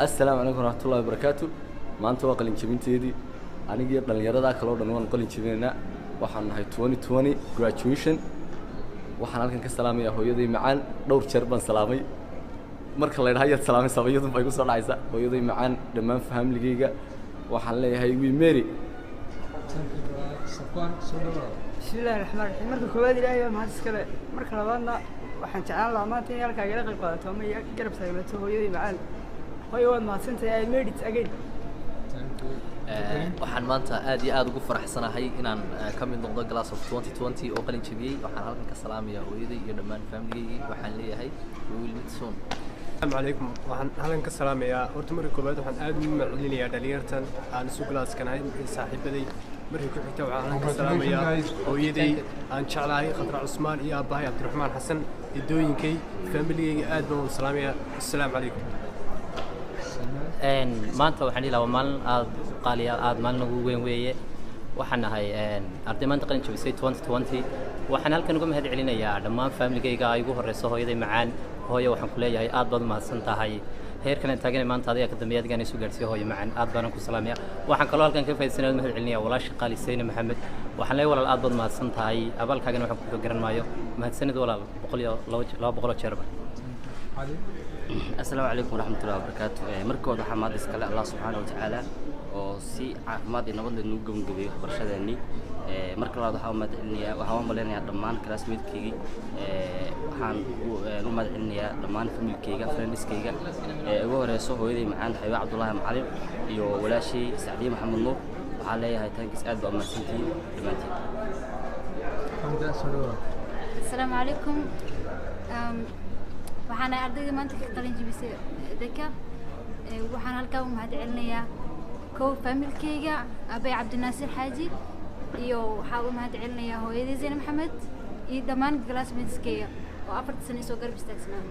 السلام عليكم ورحمة الله وبركاته. ما أنت واقع الإنجابيتي أنا جير دلنيرة ذاك لو دنوان قل إنجابينا وحنا هاي 2020 graduation وحنا لكن كسلامي يا هويدي معان دور شربان سلامي مركل الله هاي السلامي سبيضهم بيقول صار عيسى هويدي معان دمان فهم لقيقة وحنا لي هاي وي ميري. بسم الله الرحمن الرحيم. مركل كوادي لا يوم هذا السكر مركل هذانا وحن تعال لعماتي يالك على قلب قادته وما يقرب سيمته هويدي معان هويوان ما سنت يا ميري تأجل. waxaan maanta aad iyo aad ugu faraxsanahay inaan ka mid noqdo class of 2020 oo qalin jabiyay waxaan halkan ka salaamayaa hooyaday iyo dhammaan family waxaan leeyahay we will meet soon. السلام عليكم waxaan halkan ka salaamayaa horta markii koobaad waxaan aad u macalinayaa dhalinyartan aan isu class kan ahay saaxiibaday markii ku xigta waxaan halkan ka salaamayaa hooyaday aan jeclahay Khadra Cusmaan iyo aabahay Cabdiraxmaan Xasan idooyinkay family-ga aad baan u salaamayaa. Assalaamu calaykum. maanta waxaan ilaa maalin aad qaaliya aad maalin ugu weyn weeye waxaan ahay arday maanta qalin jabisay 2020 waxaan halkan uga mahad celinayaa dhammaan family-gayga ay ugu horeyso hooyaday macaan hooyo waxaan ku leeyahay aad baad mahadsan tahay heerkan aan taaganay maanta adiga ka dambeeyay adiga inay soo gaarsiyo hooyo macaan aad baan ku salaamayaa waxaan kaloo halkan ka faa'iideysanayaa mahad celinayaa walaasha qaali Sayna Maxamed waxaan leeyahay walaal aad baad mahadsan tahay abaalkaagana waxaan ku garan maayo mahadsanid walaal 200 jeer السلام عليكم ورحمة الله وبركاته. مركز حماد إسكال الله سبحانه وتعالى وسي عماد نبض النجوم جبيه برشلوني مركز هذا حماد إني وحوام بليني ضمان كلاس ميت كيجي وحن نمد إني ضمان فمي كيجا فرنس كيجا هو رئيسه هو يدي معان حبيب عبد الله معلم يو ولا شيء سعدي محمد نور وعليه هاي تانكس أد بأمسنتي دمانتي. السلام عليكم. waxaan ardayda maanta ka qalin jabisay deka waxaan halkaa u mahad celinayaa kow familkayga abay Cabdinaasir Xaaji iyo waxaan u mahad celinayaa hooyaday Sayna Maxamed iyo dhammaan classmates-kayga oo 4 sano soo garab istaagsanaa.